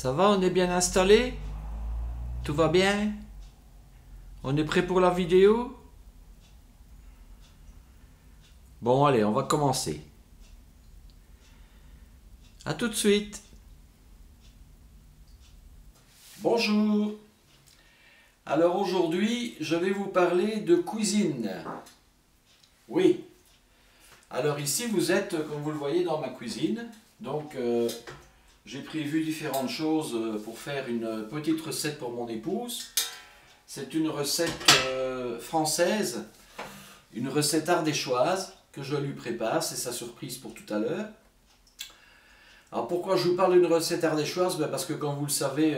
Ça va, on est bien installé? Tout va bien? On est prêt pour la vidéo? Bon, allez, on va commencer. À tout de suite. Bonjour. Alors aujourd'hui, je vais vous parler de cuisine. Oui. Alors ici, vous êtes, comme vous le voyez, dans ma cuisine. Donc, j'ai prévu différentes choses pour faire une petite recette pour mon épouse. C'est une recette française, une recette ardéchoise que je lui prépare. C'est sa surprise pour tout à l'heure. Alors pourquoi je vous parle d'une recette ardéchoise? Parce que comme vous le savez,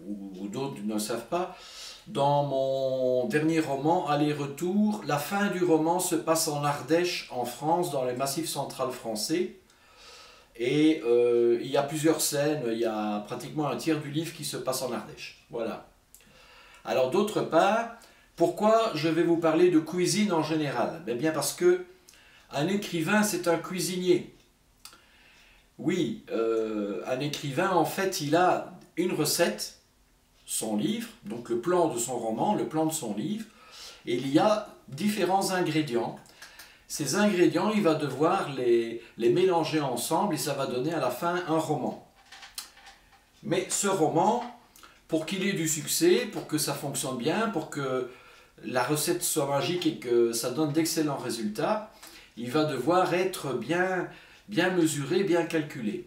ou d'autres ne le savent pas, dans mon dernier roman, Aller-retour, la fin du roman se passe en Ardèche, en France, dans les massifs centrales français. Et il y a plusieurs scènes, il y a pratiquement un tiers du livre qui se passe en Ardèche. Voilà. Alors d'autre part, pourquoi je vais vous parler de cuisine en général? Bien parce que un écrivain, c'est un cuisinier. Oui, un écrivain, en fait, il a une recette, son livre, donc le plan de son roman, le plan de son livre, et il y a différents ingrédients. Ces ingrédients, il va devoir les mélanger ensemble et ça va donner à la fin un roman. Mais ce roman, pour qu'il ait du succès, pour que ça fonctionne bien, pour que la recette soit magique et que ça donne d'excellents résultats, il va devoir être bien mesuré, bien calculé.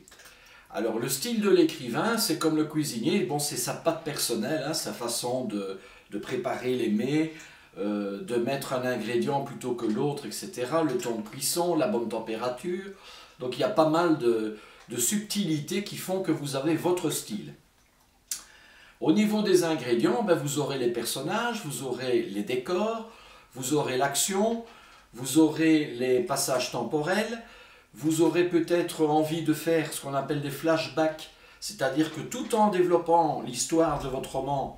Alors le style de l'écrivain, c'est comme le cuisinier, bon, c'est sa patte personnelle, hein, sa façon de préparer les mets, de mettre un ingrédient plutôt que l'autre, etc. Le temps de cuisson, la bonne température. Donc il y a pas mal de subtilités qui font que vous avez votre style. Au niveau des ingrédients, vous aurez les personnages, vous aurez les décors, vous aurez l'action, vous aurez les passages temporels, vous aurez peut-être envie de faire ce qu'on appelle des flashbacks, c'est-à-dire que tout en développant l'histoire de votre roman,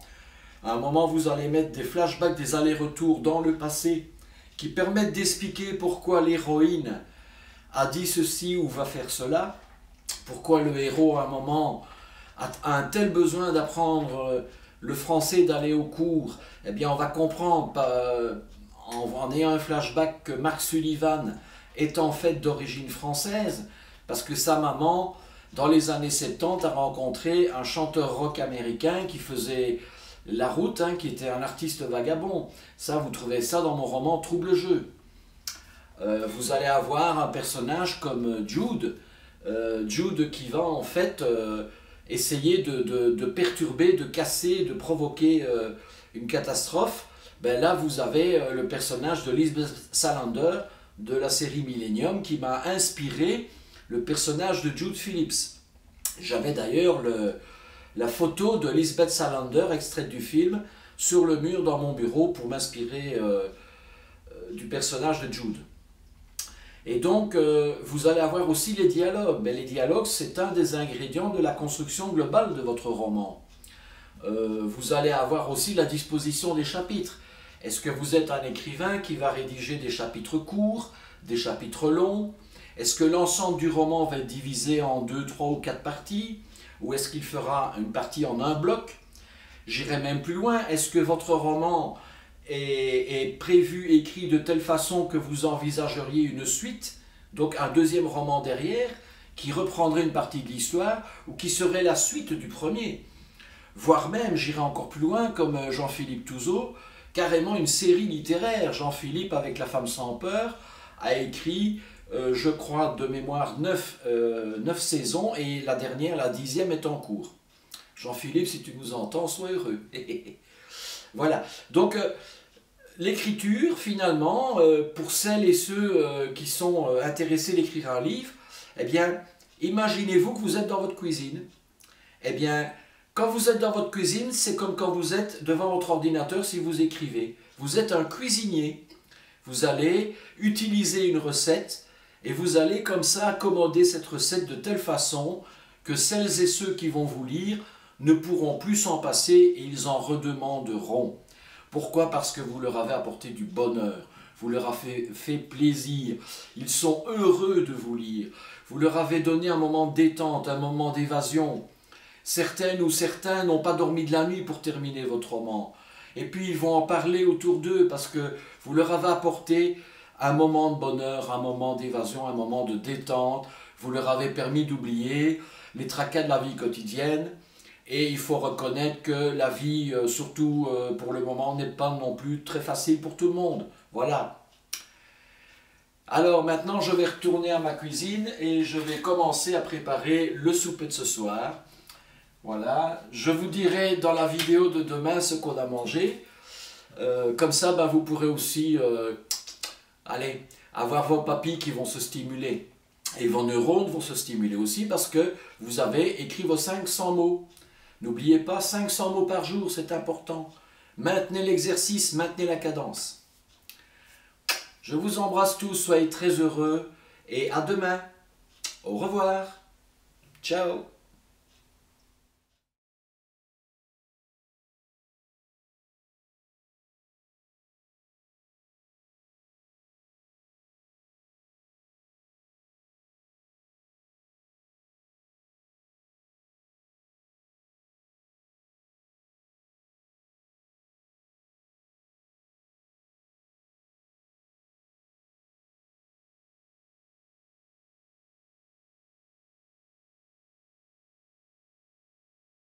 à un moment vous allez mettre des flashbacks, des allers-retours dans le passé, qui permettent d'expliquer pourquoi l'héroïne a dit ceci ou va faire cela, pourquoi le héros à un moment a un tel besoin d'apprendre le français, d'aller au cours. Eh bien on va comprendre en ayant un flashback que Mark Sullivan est en fait d'origine française, parce que sa maman, dans les années 70, a rencontré un chanteur rock américain qui faisait la route, hein, qui était un artiste vagabond. Ça, vous trouvez ça dans mon roman Trouble Jeu. Vous allez avoir un personnage comme Jude, Jude qui va en fait essayer de perturber, de casser, de provoquer une catastrophe. Là, vous avez le personnage de Lisbeth Salander, de la série Millennium, qui m'a inspiré le personnage de Jude Phillips. J'avais d'ailleurs la photo de Lisbeth Salander, extraite du film, sur le mur dans mon bureau pour m'inspirer du personnage de Jude. Et donc, vous allez avoir aussi les dialogues. Les dialogues, c'est un des ingrédients de la construction globale de votre roman. Vous allez avoir aussi la disposition des chapitres. Est-ce que vous êtes un écrivain qui va rédiger des chapitres courts, des chapitres longs? Est-ce que l'ensemble du roman va être divisé en 2, 3 ou 4 parties? Ou est-ce qu'il fera une partie en un bloc? J'irai même plus loin. Est-ce que votre roman est prévu, écrit de telle façon que vous envisageriez une suite, donc un deuxième roman derrière, qui reprendrait une partie de l'histoire, ou qui serait la suite du premier? Voire même, j'irai encore plus loin, comme Jean-Philippe Touzeau, carrément une série littéraire. Jean-Philippe, avec La femme sans peur, a écrit, je crois, de mémoire, 9 saisons, et la dernière, la 10e, est en cours. Jean-Philippe, si tu nous entends, sois heureux. Voilà. Donc, l'écriture, finalement, pour celles et ceux qui sont intéressés d'écrire un livre, eh bien, imaginez-vous que vous êtes dans votre cuisine. Eh bien, quand vous êtes dans votre cuisine, c'est comme quand vous êtes devant votre ordinateur si vous écrivez. Vous êtes un cuisinier. Vous allez utiliser une recette et vous allez comme ça accommoder cette recette de telle façon que celles et ceux qui vont vous lire ne pourront plus s'en passer et ils en redemanderont. Pourquoi? Parce que vous leur avez apporté du bonheur, vous leur avez fait plaisir, ils sont heureux de vous lire, vous leur avez donné un moment de détente, un moment d'évasion. Certaines ou certains n'ont pas dormi de la nuit pour terminer votre roman. Et puis ils vont en parler autour d'eux parce que vous leur avez apporté un moment de bonheur, un moment d'évasion, un moment de détente. Vous leur avez permis d'oublier les tracas de la vie quotidienne. Et il faut reconnaître que la vie, surtout pour le moment, n'est pas non plus très facile pour tout le monde. Voilà. Alors maintenant, je vais retourner à ma cuisine et je vais commencer à préparer le souper de ce soir. Voilà. Je vous dirai dans la vidéo de demain ce qu'on a mangé. Comme ça, ben, vous pourrez aussi allez, avoir vos papilles qui vont se stimuler. Et vos neurones vont se stimuler aussi parce que vous avez écrit vos 500 mots. N'oubliez pas, 500 mots par jour, c'est important. Maintenez l'exercice, maintenez la cadence. Je vous embrasse tous, soyez très heureux et à demain. Au revoir. Ciao.